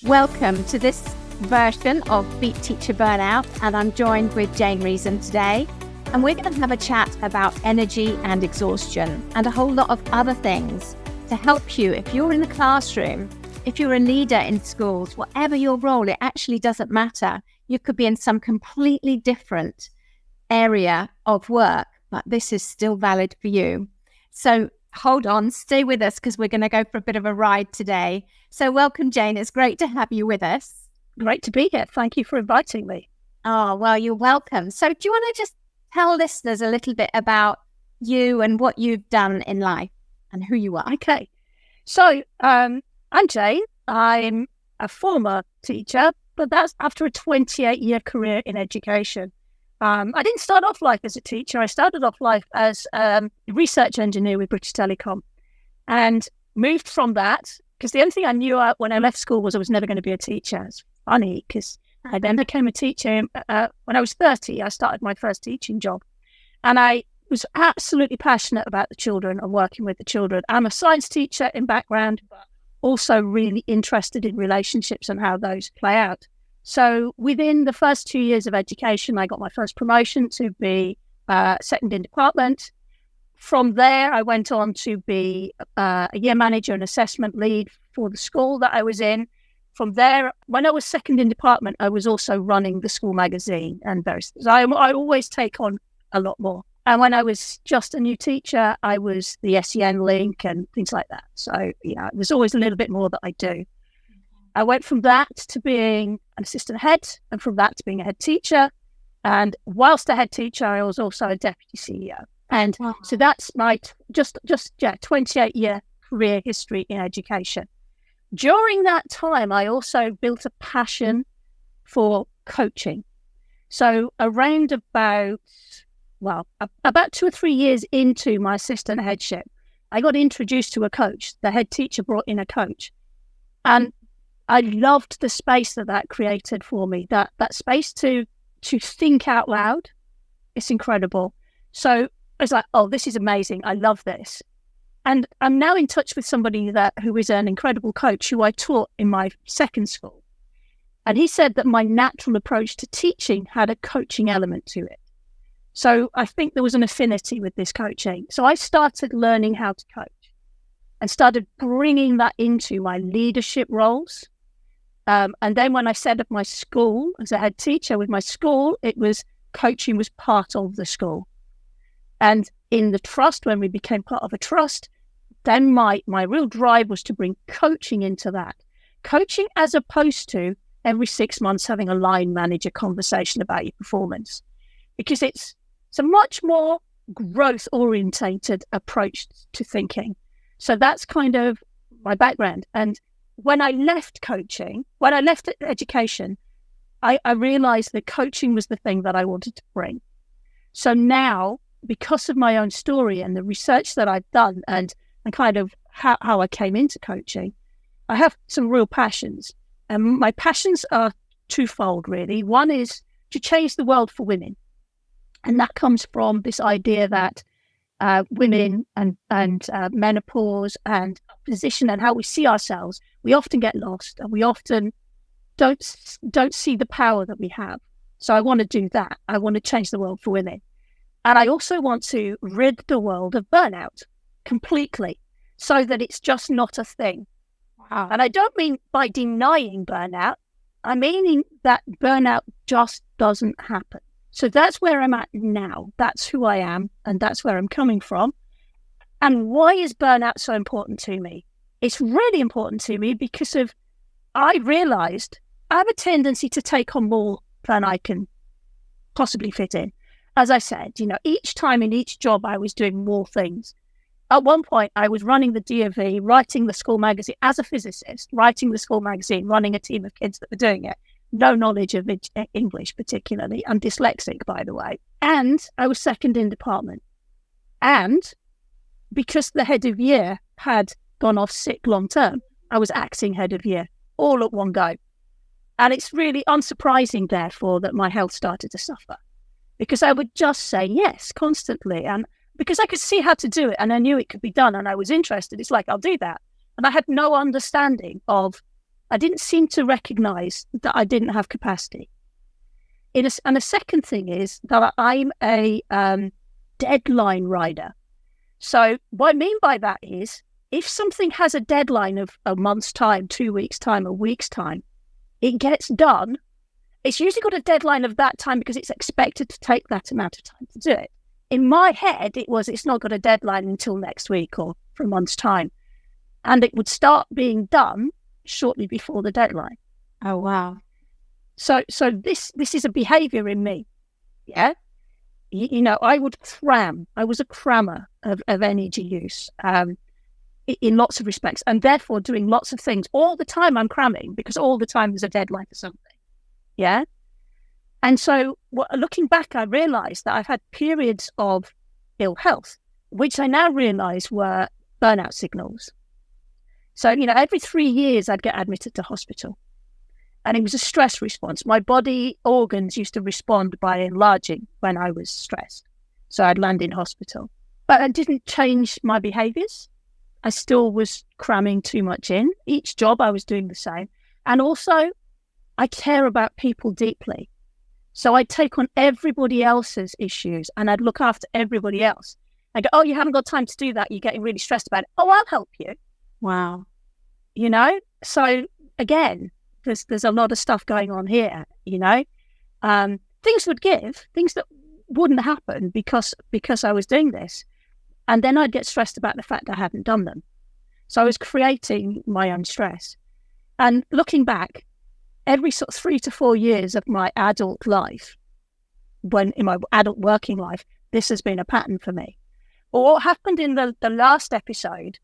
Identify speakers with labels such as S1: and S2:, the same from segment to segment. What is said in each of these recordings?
S1: Welcome to this version of Beat Teacher Burnout, and I'm joined with Jane Reason today. And we're going to have a chat about energy and exhaustion and a whole lot of other things to help you if you're in the classroom, if you're a leader in schools, whatever your role, it actually doesn't matter. You could be in some completely different area of work, but this is still valid for you. So hold on, stay with us because we're going to go for a bit of a ride today. So welcome, Jane. It's great to have you with us.
S2: Great to be here. Thank you for inviting me.
S1: Oh, well, you're welcome. So do you want to just tell listeners a little bit about you and what you've done in life and who you are?
S2: Okay. So I'm Jane. I'm a former teacher, but that's after a 28-year career in education. I didn't start off life as a teacher. I started off life as a research engineer with British Telecom and moved from that because the only thing I knew when I left school was I was never going to be a teacher. It's funny because I then became a teacher. When I was 30, I started my first teaching job. And I was absolutely passionate about the children and working with the children. I'm a science teacher in background, but also really interested in relationships and how those play out. So within the first 2 years of education, I got my first promotion to be second in department. From there, I went on to be a year manager and assessment lead for the school that I was in. From there, when I was second in department, I was also running the school magazine and various things. I always take on a lot more. And when I was just a new teacher, I was the SEN link and things like that. So, yeah, there's always a little bit more that I do. I went from that to being an assistant head and from that to being a head teacher. And whilst a head teacher, I was also a deputy CEO. And so that's my just 28-year career history in education. During that time, I also built a passion for coaching. So around about 2 or 3 years into my assistant headship, I got introduced to a coach. The head teacher brought in a coach. And I loved the space that created for me, that space to think out loud. It's incredible. So I was like, oh, this is amazing. I love this. And I'm now in touch with somebody who is an incredible coach who I taught in my second school. And he said that my natural approach to teaching had a coaching element to it. So I think there was an affinity with this coaching. So I started learning how to coach and started bringing that into my leadership roles. And then when I set up my school as a head teacher with my school, coaching was part of the school. And in the trust, when we became part of a trust, then my real drive was to bring coaching into that. Coaching as opposed to every 6 months having a line manager conversation about your performance. Because it's a much more growth-orientated approach to thinking. So that's kind of my background. And when I left education, I realized that coaching was the thing that I wanted to bring. So now, because of my own story and the research that I've done and kind of how I came into coaching, I have some real passions. And my passions are twofold, really. One is to change the world for women. And that comes from this idea that women and menopause and position and how we see ourselves, we often get lost and we often don't see the power that we have. So I want to do that. I want to change the world for women. And I also want to rid the world of burnout completely so that it's just not a thing. Wow. And I don't mean by denying burnout. I mean that burnout just doesn't happen. So that's where I'm at now. That's who I am. And that's where I'm coming from. And why is burnout so important to me? It's really important to me because I realized I have a tendency to take on more than I can possibly fit in. As I said, each time in each job, I was doing more things. At one point, I was running the DOV, writing the school magazine as a physicist, writing the school magazine, running a team of kids that were doing it. No knowledge of English particularly. I'm dyslexic, by the way. And I was second in department. And because the head of year had gone off sick long term, I was acting head of year all at one go. And it's really unsurprising, therefore, that my health started to suffer. Because I would just say yes constantly. And because I could see how to do it and I knew it could be done and I was interested, it's like, I'll do that. And I had no understanding of I didn't seem to recognize that I didn't have capacity. And a second thing is that I'm a deadline rider. So what I mean by that is, if something has a deadline of a month's time, 2 weeks' time, a week's time, it gets done. It's usually got a deadline of that time because it's expected to take that amount of time to do it. In my head, it's not got a deadline until next week or for a month's time. And it would start being done shortly before the deadline.
S1: Oh, wow.
S2: So this is a behaviour in me. Yeah. I would cram. I was a crammer of energy use in lots of respects, and therefore doing lots of things. All the time I'm cramming because all the time there's a deadline for something. Yeah. And so looking back, I realised that I've had periods of ill health, which I now realise were burnout signals. So, every 3 years I'd get admitted to hospital. And it was a stress response. My body organs used to respond by enlarging when I was stressed. So I'd land in hospital. But I didn't change my behaviours. I still was cramming too much in. Each job I was doing the same. And also, I care about people deeply. So I'd take on everybody else's issues and I'd look after everybody else. I go, oh, you haven't got time to do that. You're getting really stressed about it. Oh, I'll help you.
S1: Wow.
S2: So again, there's a lot of stuff going on here, things would give, things that wouldn't happen because I was doing this. And then I'd get stressed about the fact I hadn't done them. So I was creating my own stress. And looking back, every sort of 3 to 4 years of my adult life, when in my adult working life, this has been a pattern for me. But what happened in the last episode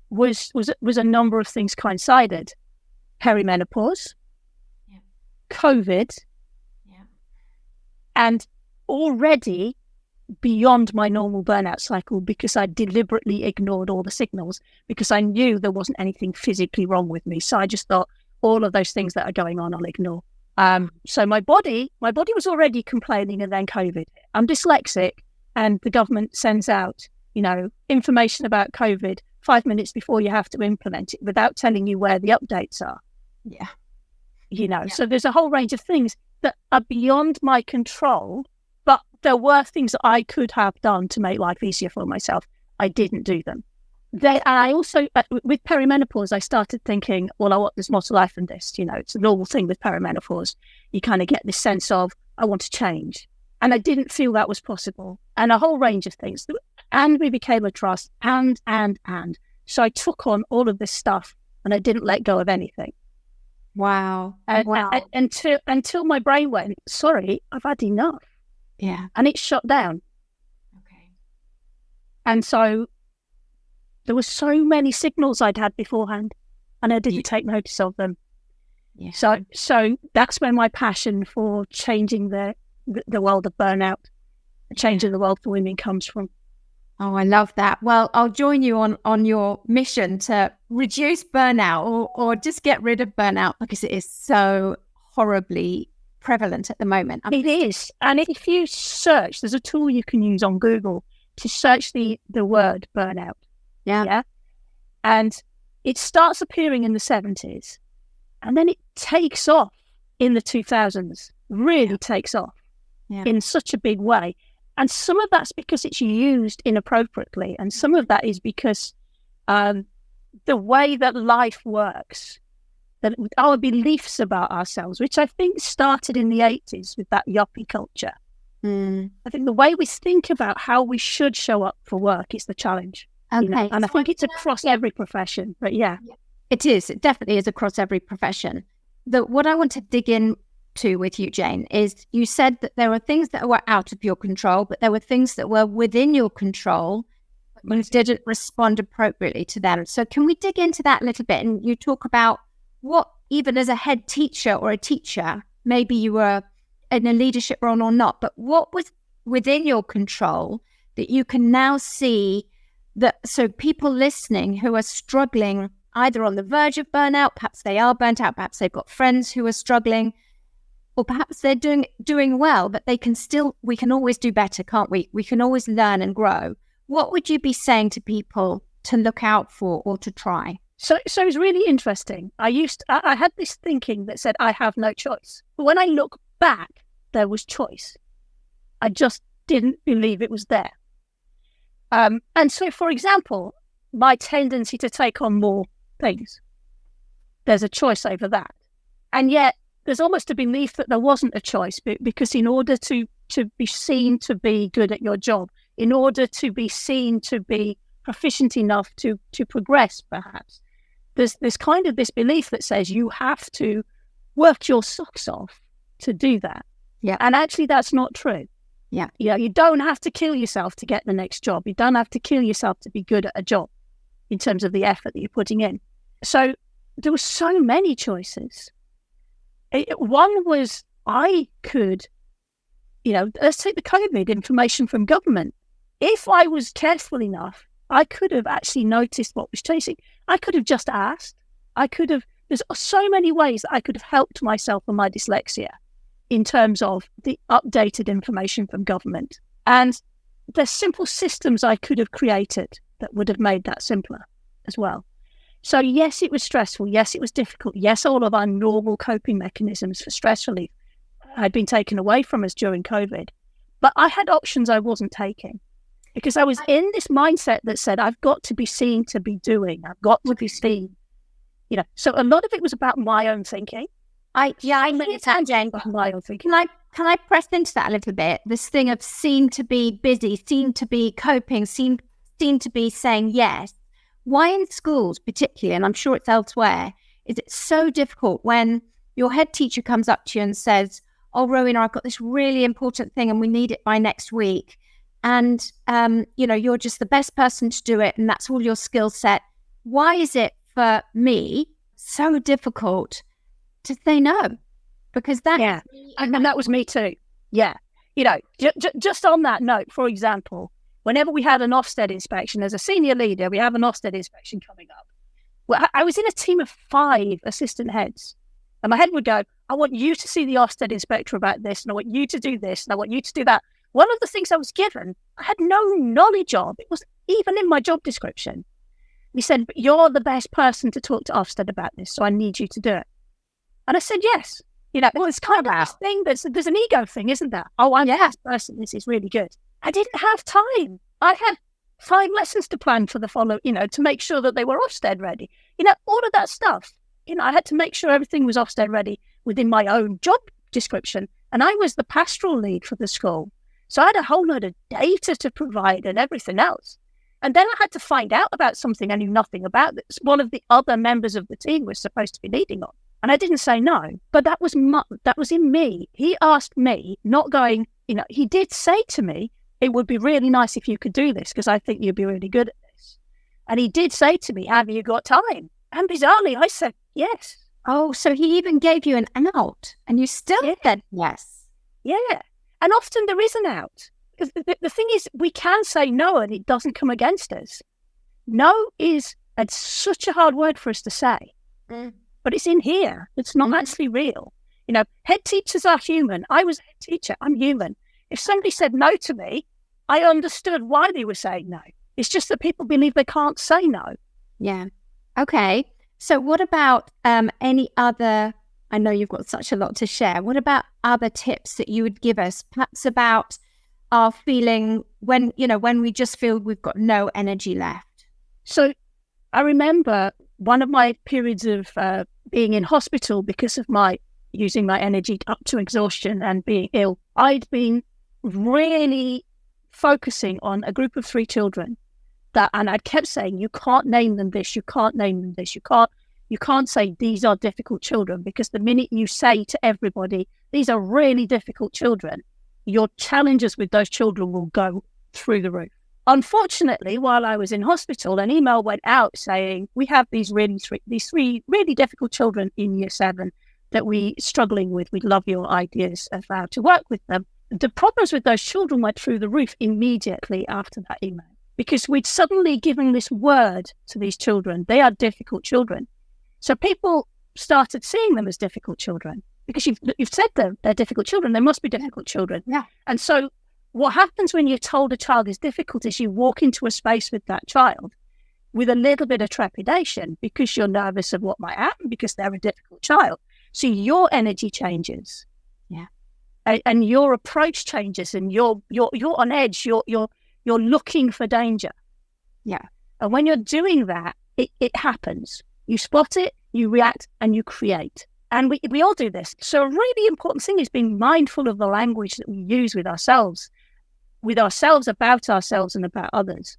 S2: was a number of things coincided. Perimenopause, yeah. COVID, yeah. And already beyond my normal burnout cycle because I deliberately ignored all the signals because I knew there wasn't anything physically wrong with me. So I just thought all of those things that are going on, I'll ignore. So my body was already complaining, and then COVID. I'm dyslexic, and the government sends out, information about COVID 5 minutes before you have to implement it without telling you where the updates are.
S1: Yeah.
S2: Yeah. So there's a whole range of things that are beyond my control, but there were things that I could have done to make life easier for myself. I didn't do them. And I also, with perimenopause, I started thinking, well, there's more to life than this. It's a normal thing with perimenopause. You kind of get this sense of, I want to change. And I didn't feel that was possible. And a whole range of things. And we became a trust, and. So I took on all of this stuff and I didn't let go of anything.
S1: Wow.
S2: Until my brain went, sorry, I've had enough.
S1: Yeah.
S2: And it shut down.
S1: Okay.
S2: And so there were so many signals I'd had beforehand and I didn't take notice of them.
S1: Yeah.
S2: So that's where my passion for changing the world of burnout, changing the world for women comes from.
S1: Oh, I love that. Well, I'll join you on your mission to reduce burnout or just get rid of burnout because it is so horribly prevalent at the moment.
S2: It is. And if you search, there's a tool you can use on Google to search the word burnout. Yeah. And it starts appearing in the 70s and then it takes off in the 2000s, really takes off in such a big way. And some of that's because it's used inappropriately. And some of that is because the way that life works, that our beliefs about ourselves, which I think started in the 80s with that yuppie culture. I think the way we think about how we should show up for work is the challenge.
S1: Okay.
S2: And I think it's across every profession. But yeah.
S1: It is. It definitely is across every profession. What I want to dig in to with you, Jane, is you said that there were things that were out of your control, but there were things that were within your control, but you didn't respond appropriately to them. So can we dig into that a little bit? And you talk about what, even as a head teacher or a teacher, maybe you were in a leadership role or not, but what was within your control that you can now see that, so people listening who are struggling either on the verge of burnout, perhaps they are burnt out, perhaps they've got friends who are struggling, or perhaps they're doing well, but we can always do better, can't we? We can always learn and grow. What would you be saying to people to look out for or to try?
S2: So it was really interesting. I had this thinking that said I have no choice. But when I look back, there was choice. I just didn't believe it was there. And so, for example, my tendency to take on more things, there's a choice over that. And yet there's almost a belief that there wasn't a choice, because in order to be seen to be good at your job, in order to be seen to be proficient enough to progress, perhaps, there's kind of this belief that says you have to work your socks off to do that.
S1: Yeah.
S2: And actually that's not true.
S1: Yeah.
S2: You don't have to kill yourself to get the next job. You don't have to kill yourself to be good at a job in terms of the effort that you're putting in. So there were so many choices. One was I could, let's take the COVID information from government. If I was careful enough, I could have actually noticed what was chasing. I could have just asked. There's so many ways that I could have helped myself with my dyslexia in terms of the updated information from government. And there's simple systems I could have created that would have made that simpler as well. So yes, it was stressful. Yes, it was difficult. Yes, all of our normal coping mechanisms for stress relief had been taken away from us during COVID. But I had options I wasn't taking because I was in this mindset that said, I've got to be seen to be doing. I've got to be seen. So a lot of it was about my own thinking.
S1: I understand, Jane.
S2: My own thinking.
S1: Can I press into that a little bit? This thing of seen to be busy, seen to be coping, seen to be saying yes. Why in schools particularly, and I'm sure it's elsewhere, is it so difficult when your head teacher comes up to you and says, oh, Rowena, I've got this really important thing and we need it by next week. And, you're just the best person to do it and that's all your skill set. Why is it for me so difficult to say no? Because that
S2: and that was me too. Yeah. Just on that note, for example, whenever we had an Ofsted inspection, as a senior leader, we have an Ofsted inspection coming up. Well, I was in a team of 5 assistant heads, and my head would go, I want you to see the Ofsted inspector about this, and I want you to do this, and I want you to do that. One of the things I was given, I had no knowledge of. It wasn't even in my job description. He said, but you're the best person to talk to Ofsted about this, so I need you to do it. And I said, yes. Well, it's kind of this thing there's an ego thing, isn't there? Oh, I'm the best person. This is really good. I didn't have time. I had 5 lessons to plan for the follow, to make sure that they were Ofsted ready. All of that stuff. I had to make sure everything was Ofsted ready within my own job description. And I was the pastoral lead for the school. So I had a whole load of data to provide and everything else. And then I had to find out about something I knew nothing about that one of the other members of the team was supposed to be leading on. And I didn't say no, but that was in me. He asked me, not going, he did say to me, it would be really nice if you could do this because I think you'd be really good at this. And he did say to me, have you got time? And bizarrely, I said, yes.
S1: Oh, so he even gave you an out and you still said yes.
S2: Yeah. And often there is an out. The thing is, we can say no and it doesn't come against us. No is such a hard word for us to say. But it's in here. It's not actually real. Head teachers are human. I was a head teacher. I'm human. If somebody said no to me, I understood why they were saying no. It's just that people believe they can't say no.
S1: Yeah. Okay. So what about any other, I know you've got such a lot to share. What about other tips that you would give us, perhaps about our feeling when we just feel we've got no energy left?
S2: So I remember one of my periods of being in hospital because of my using my energy up to exhaustion and being ill. I'd been really focusing on a group of 3 children and I kept saying, you can't name them this, you can't name them this, you can't say these are difficult children, because the minute you say to everybody, these are really difficult children, your challenges with those children will go through the roof. Unfortunately, while I was in hospital, an email went out saying, we have these 3 really difficult children in year 7 that we're struggling with. We'd love your ideas of how to work with them. The problems with those children went through the roof immediately after that email, because we'd suddenly given this word to these children. They are difficult children. So people started seeing them as difficult children because you've said they're difficult children. They must be difficult children.
S1: Yeah.
S2: And so what happens when you're told a child is difficult is you walk into a space with that child with a little bit of trepidation because you're nervous of what might happen because they're a difficult child. So your energy changes.
S1: Yeah.
S2: And your approach changes, and you're on edge. You're looking for danger.
S1: Yeah.
S2: And when you're doing that, it happens. You spot it, you react, and you create. And we all do this. So a really important thing is being mindful of the language that we use with ourselves, about ourselves, and about others.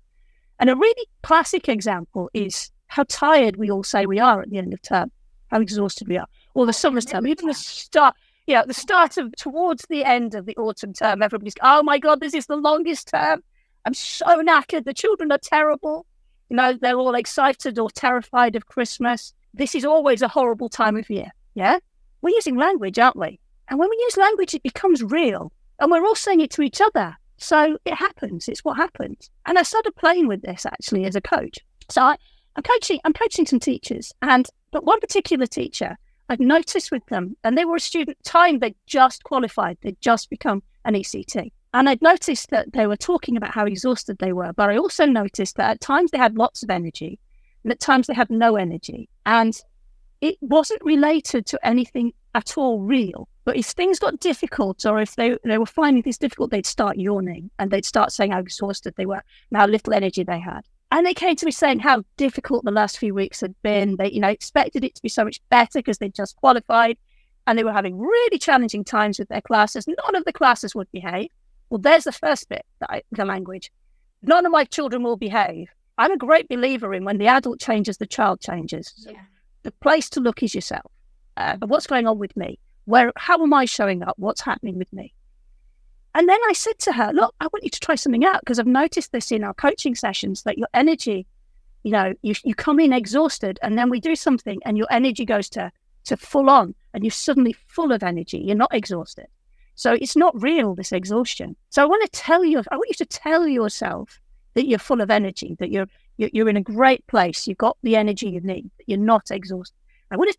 S2: And a really classic example is how tired we all say we are at the end of term, how exhausted we are, or the summer term, even the start. Yeah, the start of towards the end of the autumn term, everybody's, oh my God, this is the longest term. I'm so knackered. The children are terrible. They're all excited or terrified of Christmas. This is always a horrible time of year. Yeah, we're using language, aren't we? And when we use language, it becomes real, and we're all saying it to each other. So it happens. It's what happens. And I started playing with this actually as a coach. So I'm coaching some teachers, but one particular teacher, I've noticed with them, and they were a student time, they'd just qualified, they'd just become an ECT. And I'd noticed that they were talking about how exhausted they were, but I also noticed that at times they had lots of energy, and at times they had no energy. And it wasn't related to anything at all real. But if things got difficult, or if they were finding things difficult, they'd start yawning, and they'd start saying how exhausted they were and how little energy they had. And they came to me saying how difficult the last few weeks had been. They, expected it to be so much better because they'd just qualified, and they were having really challenging times with their classes. None of the classes would behave. Well, there's the first bit, the language. None of my children will behave. I'm a great believer in when the adult changes, the child changes. So the place to look is yourself. What's going on with me? How am I showing up? What's happening with me? And then I said to her, look, I want you to try something out, because I've noticed this in our coaching sessions, that your energy, you come in exhausted, and then we do something and your energy goes to full on, and you're suddenly full of energy. You're not exhausted. So it's not real, this exhaustion. So I want you to tell yourself that you're full of energy, that you're in a great place. You've got the energy you need, that you're not exhausted. I want you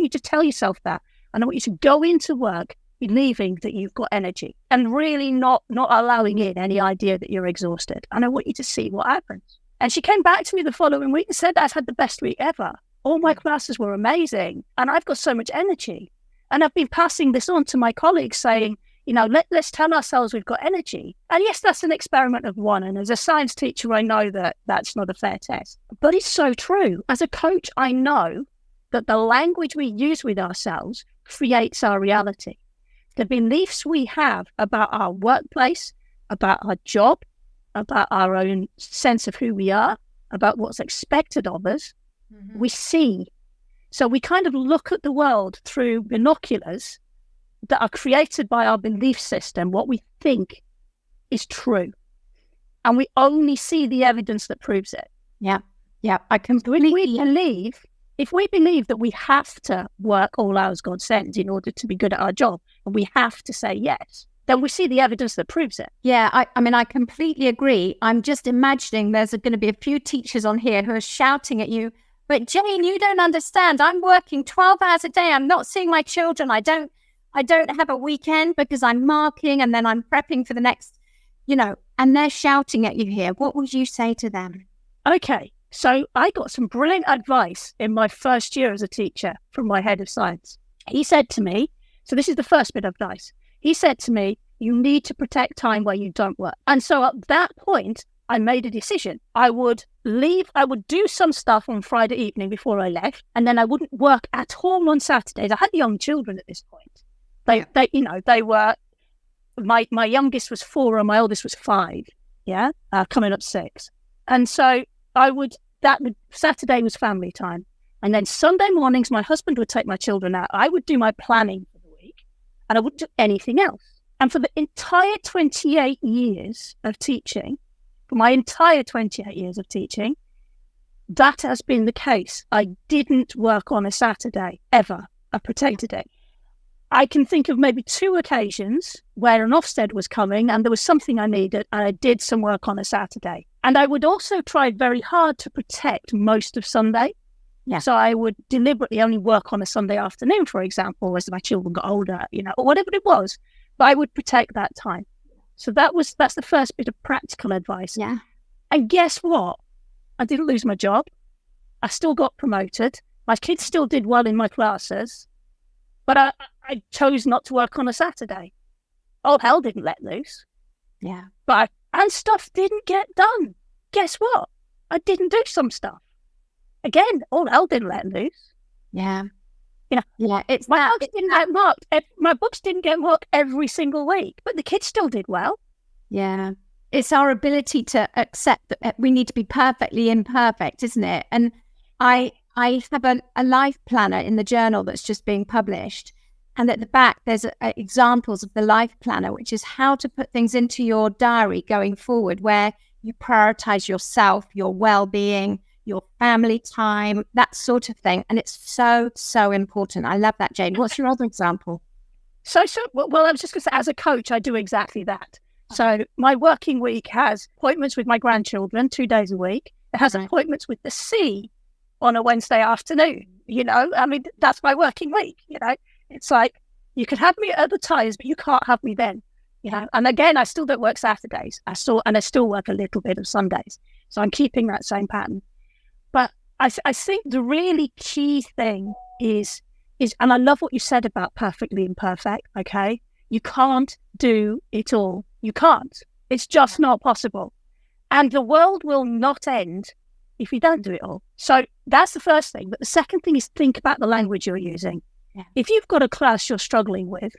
S2: to tell yourself that. And I want you to go into work believing that you've got energy, and really not allowing in any idea that you're exhausted. And I want you to see what happens. And she came back to me the following week and said, I've had the best week ever. All my classes were amazing, and I've got so much energy. And I've been passing this on to my colleagues saying, let's tell ourselves we've got energy. And yes, that's an experiment of one. And as a science teacher, I know that that's not a fair test. But it's so true. As a coach, I know that the language we use with ourselves creates our reality. The beliefs we have about our workplace, about our job, about our own sense of who we are, about what's expected of us, we see. So we kind of look at the world through binoculars that are created by our belief system, what we think is true. And we only see the evidence that proves it.
S1: Yeah. I completely
S2: If we believe that we have to work all hours God sends in order to be good at our job, and we have to say yes, then we see the evidence that proves it.
S1: Yeah, I completely agree. I'm just imagining there's going to be a few teachers on here who are shouting at you, but Jane, you don't understand. I'm working 12 hours a day. I'm not seeing my children. I don't have a weekend because I'm marking, and then I'm prepping for the next, and they're shouting at you here. What would you say to them?
S2: Okay. So I got some brilliant advice in my first year as a teacher from my head of science. He said to me, so this is the first bit of advice. He said to me, you need to protect time where you don't work. And so at that point, I made a decision. I would do some stuff on Friday evening before I left, and then I wouldn't work at all on Saturdays. I had young children at this point. They were, my youngest was 4 and my oldest was 5, coming up 6. And so Saturday was family time. And then Sunday mornings, my husband would take my children out. I would do my planning for the week, and I wouldn't do anything else. And for the entire 28 years of teaching, that has been the case. I didn't work on a Saturday, ever. I protected it. I can think of maybe 2 occasions where an Ofsted was coming and there was something I needed, and I did some work on a Saturday. And I would also try very hard to protect most of Sunday. Yeah. So I would deliberately only work on a Sunday afternoon, for example, as my children got older, or whatever it was. But I would protect that time. So that's the first bit of practical advice.
S1: Yeah.
S2: And guess what? I didn't lose my job. I still got promoted. My kids still did well in my classes, but I chose not to work on a Saturday. All hell didn't let loose.
S1: Yeah.
S2: And stuff didn't get done. Guess what? I didn't do some stuff. Again, all hell didn't let loose.
S1: Yeah.
S2: It's my books didn't get marked. My books didn't get marked every single week, but the kids still did well.
S1: Yeah. It's our ability to accept that we need to be perfectly imperfect, isn't it? And I have a life planner in the journal that's just being published. And at the back, there's examples of the life planner, which is how to put things into your diary going forward, where you prioritize yourself, your well-being, your family time, that sort of thing. And it's so, so important. I love that, Jane. What's your other example?
S2: Well, I was just going to say, as a coach, I do exactly that. So my working week has appointments with my grandchildren 2 days a week. It has appointments with the sea on a Wednesday afternoon. I mean, that's my working week. It's like, you can have me at other times, but you can't have me then. And again, I still don't work Saturdays. I still work a little bit of Sundays. So I'm keeping that same pattern. But I think the really key thing is, and I love what you said about perfectly imperfect. Okay, you can't do it all. You can't. It's just not possible. And the world will not end if you don't do it all. So that's the first thing. But the second thing is, think about the language you're using. Yeah. If you've got a class you're struggling with,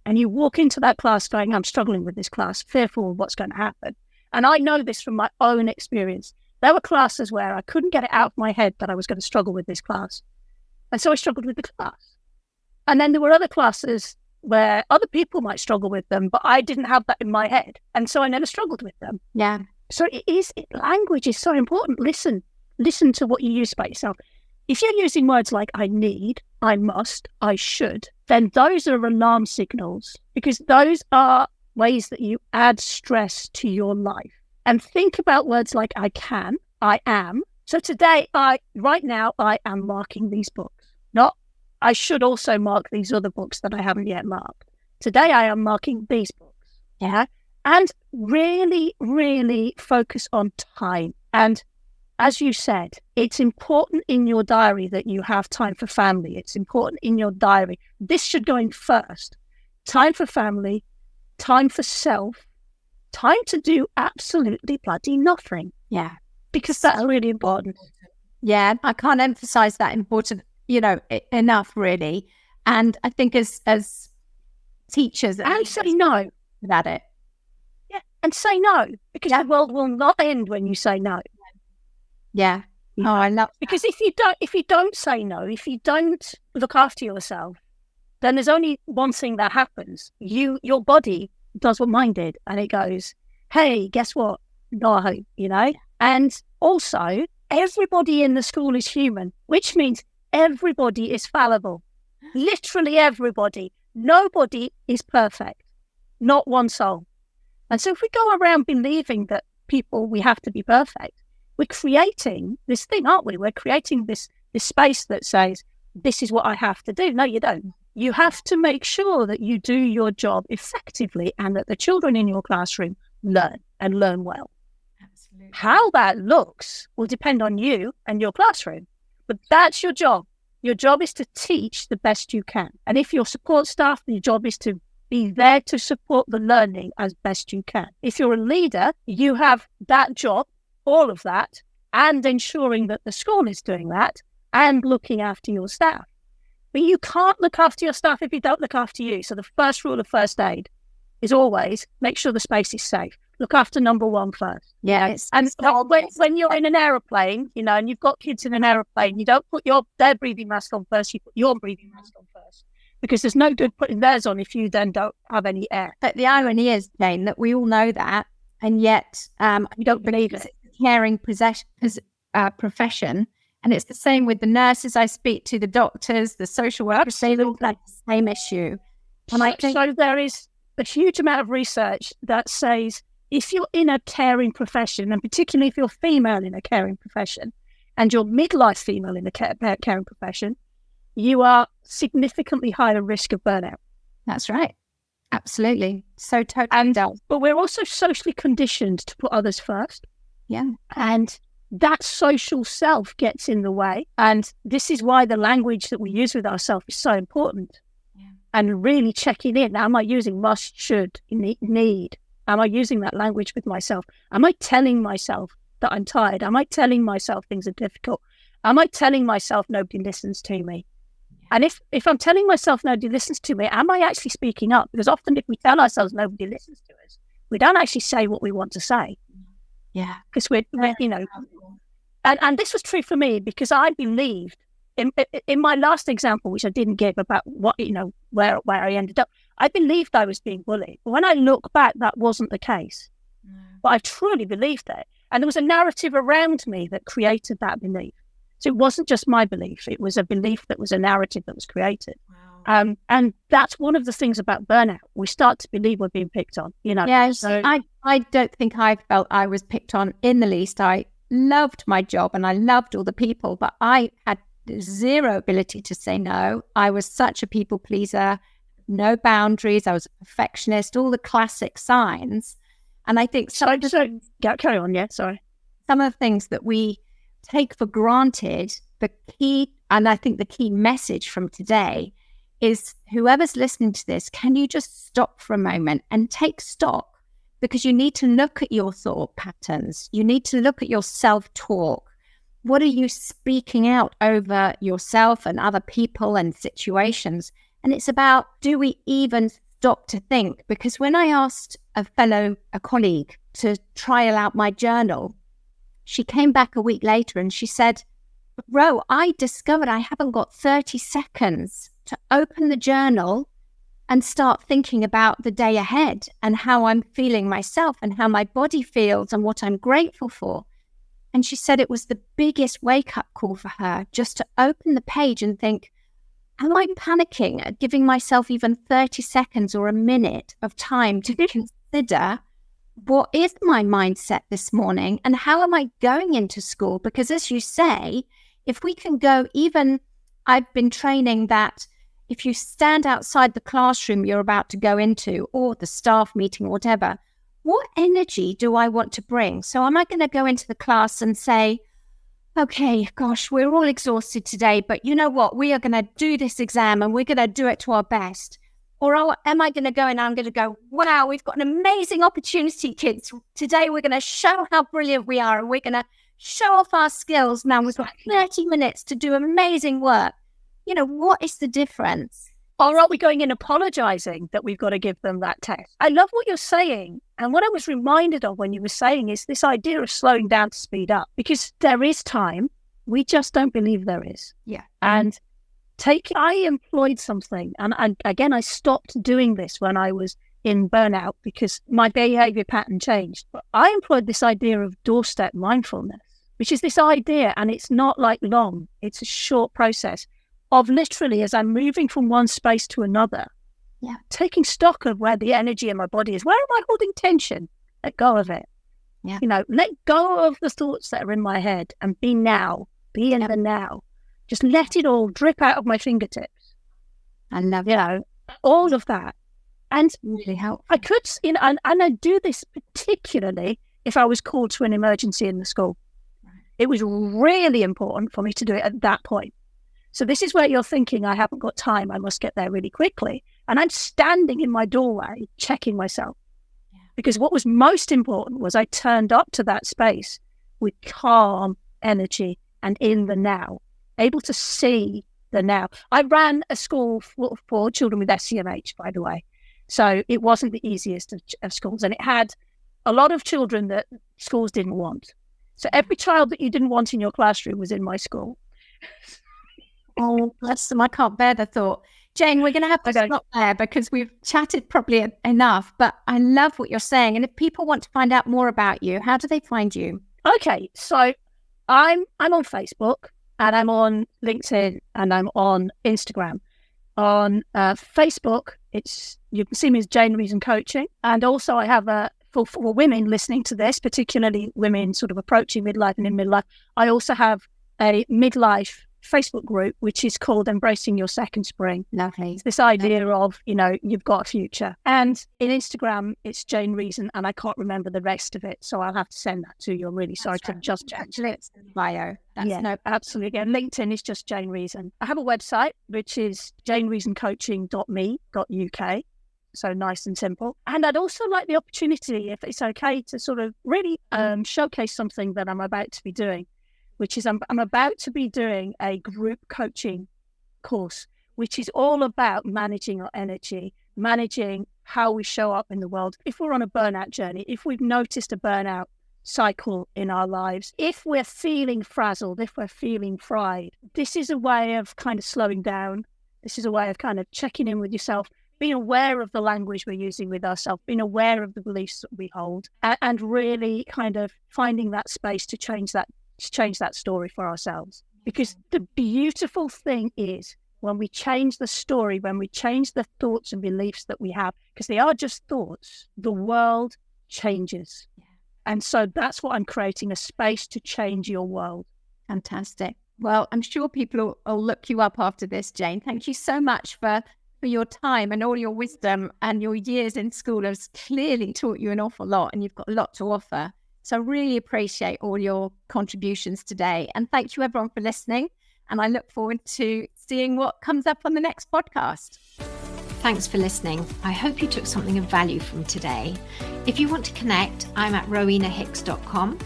S2: and you walk into that class going, I'm struggling with this class, fearful of what's going to happen. And I know this from my own experience. There were classes where I couldn't get it out of my head that I was going to struggle with this class. And so I struggled with the class. And then there were other classes where other people might struggle with them, but I didn't have that in my head. And so I never struggled with them.
S1: Yeah.
S2: So language is so important. Listen to what you use about yourself. If you're using words like I need, I must, I should, then those are alarm signals, because those are ways that you add stress to your life. And think about words like I can, I am. So today, right now, I am marking these books. Not, I should also mark these other books that I haven't yet marked. Today, I am marking these books. Yeah. And really, really focus on time. And as you said, it's important in your diary that you have time for family. It's important in your diary. This should go in first. Time for family, time for self, time to do absolutely bloody nothing.
S1: Yeah.
S2: Because that's really important.
S1: Yeah, I can't emphasize that important, enough, really. And I think as teachers...
S2: And say no.
S1: About it.
S2: Yeah, and say no. Because the world will not end when you say no.
S1: Yeah. Oh, I love that.
S2: Because if you don't say no, if you don't look after yourself, then there's only one thing that happens. Your body does what mine did, and it goes, hey, guess what? No, And also, everybody in the school is human, which means everybody is fallible. Literally everybody. Nobody is perfect. Not one soul. And so if we go around believing that we have to be perfect, we're creating this thing, aren't we? We're creating this space that says, this is what I have to do. No, you don't. You have to make sure that you do your job effectively and that the children in your classroom learn and learn well.
S1: Absolutely.
S2: How that looks will depend on you and your classroom. But that's your job. Your job is to teach the best you can. And if you're support staff, your job is to be there to support the learning as best you can. If you're a leader, you have that job, all of that, and ensuring that the school is doing that and looking after your staff. But you can't look after your staff if you don't look after you. So the first rule of first aid is always make sure the space is safe. Look after number one first.
S1: Yeah.
S2: When you're in an aeroplane, and you've got kids in an aeroplane, you don't put their breathing mask on first, you put your breathing mask on first. Because there's no good putting theirs on if you then don't have any air.
S1: But the irony is, Jane, that we all know that, and yet
S2: we don't believe it.
S1: It's a caring profession. And it's the same with the nurses I speak to, the doctors, the social workers, they all have the same issue. And
S2: so there is a huge amount of research that says if you're in a caring profession, and particularly if you're female in a caring profession, and you're midlife female in a caring profession, you are significantly higher risk of burnout.
S1: That's right. Absolutely. So totally.
S2: But we're also socially conditioned to put others first.
S1: Yeah.
S2: And that social self gets in the way. And this is why the language that we use with ourselves is so important. Yeah. And really checking in. Am I using must, should, need? Am I using that language with myself? Am I telling myself that I'm tired? Am I telling myself things are difficult? Am I telling myself nobody listens to me? Yeah. And if I'm telling myself nobody listens to me, am I actually speaking up? Because often if we tell ourselves nobody listens to us, we don't actually say what we want to say.
S1: Yeah.
S2: Because we're and this was true for me, because I believed in my last example, which I didn't give, about what, where I ended up, I believed I was being bullied. But when I look back, that wasn't the case. No. But I truly believed it. And there was a narrative around me that created that belief. So it wasn't just my belief. It was a belief that was a narrative that was created. Wow. And that's one of the things about burnout. We start to believe we're being picked on,
S1: Yes, so, I don't think I felt I was picked on in the least. I loved my job and I loved all the people, but I had zero ability to say no. I was such a people pleaser, no boundaries. I was a perfectionist, all the classic signs. And I think
S2: carry on. Yeah, sorry.
S1: Some of the things that we take for granted, and I think the key message from today is, whoever's listening to this, can you just stop for a moment and take stock? Because you need to look at your thought patterns. You need to look at your self-talk. What are you speaking out over yourself and other people and situations? And it's about, do we even stop to think? Because when I asked a colleague to trial out my journal, she came back a week later and she said, Ro, I discovered I haven't got 30 seconds to open the journal and start thinking about the day ahead and how I'm feeling myself and how my body feels and what I'm grateful for. And she said it was the biggest wake-up call for her, just to open the page and think, am I panicking at giving myself even 30 seconds or a minute of time to consider what is my mindset this morning and how am I going into school? Because as you say, if we can go even, I've been training that if you stand outside the classroom you're about to go into, or the staff meeting or whatever, what energy do I want to bring? So am I going to go into the class and say, okay, gosh, we're all exhausted today, but you know what? We are going to do this exam and we're going to do it to our best. Or am I going to go and I'm going to go, wow, we've got an amazing opportunity, kids. Today we're going to show how brilliant we are and we're going to show off our skills. Now we've got 30 minutes to do amazing work. What is the difference?
S2: Or are we going in apologizing that we've got to give them that test? I love what you're saying. And what I was reminded of when you were saying is this idea of slowing down to speed up, because there is time. We just don't believe there is.
S1: Yeah.
S2: And I employed something. And again, I stopped doing this when I was in burnout because my behavior pattern changed. But I employed this idea of doorstep mindfulness, which is this idea, and it's not like long, it's a short process of literally, as I'm moving from one space to another, taking stock of where the energy in my body is. Where am I holding tension? Let go of it.
S1: Yeah.
S2: Let go of the thoughts that are in my head and be now. Be in the now. Just let it all drip out of my fingertips.
S1: I love
S2: all of that. And
S1: really helpful.
S2: I could, and I do this particularly if I was called to an emergency in the school. Right. It was really important for me to do it at that point. So this is where you're thinking, I haven't got time, I must get there really quickly. And I'm standing in my doorway, checking myself. Yeah. Because what was most important was I turned up to that space with calm energy and in the now, able to see the now. I ran a school for children with SCMH, by the way. So it wasn't the easiest of schools. And it had a lot of children that schools didn't want. So every child that you didn't want in your classroom was in my school.
S1: Oh, bless them. I can't bear the thought. Jane, we're going to have to stop there because we've chatted probably enough, but I love what you're saying. And if people want to find out more about you, how do they find you?
S2: Okay, so I'm on Facebook and I'm on LinkedIn and I'm on Instagram. On Facebook, you can see me as Jane Reason Coaching. And also I have for women listening to this, particularly women sort of approaching midlife and in midlife, I also have a midlife Facebook group, which is called Embracing Your Second Spring.
S1: Lovely.
S2: It's this idea of, you've got a future. And in Instagram, it's Jane Reason, and I can't remember the rest of it. So I'll have to send that to you. I'm really sorry to just check.
S1: It's bio.
S2: Absolutely. And LinkedIn is just Jane Reason. I have a website, which is janereasoncoaching.me.uk. So nice and simple. And I'd also like the opportunity, if it's okay, to sort of really showcase something that I'm about to be doing, which is I'm about to be doing a group coaching course, which is all about managing our energy, managing how we show up in the world. If we're on a burnout journey, if we've noticed a burnout cycle in our lives, if we're feeling frazzled, if we're feeling fried, this is a way of kind of slowing down. This is a way of kind of checking in with yourself, being aware of the language we're using with ourselves, being aware of the beliefs that we hold, and really kind of finding that space to change that story for ourselves. Because the beautiful thing is when we change the story, when we change the thoughts and beliefs that we have, because they are just thoughts, the world changes. Yeah. And so that's what I'm creating, a space to change your world.
S1: Fantastic. Well, I'm sure people will look you up after this, Jane. Thank you so much for your time and all your wisdom, and your years in school has clearly taught you an awful lot, and you've got a lot to offer. So I really appreciate all your contributions today. And thank you everyone for listening. And I look forward to seeing what comes up on the next podcast. Thanks for listening. I hope you took something of value from today. If you want to connect, I'm at rowenahicks.com,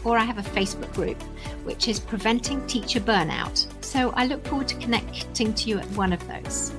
S1: or I have a Facebook group, which is Preventing Teacher Burnout. So I look forward to connecting to you at one of those.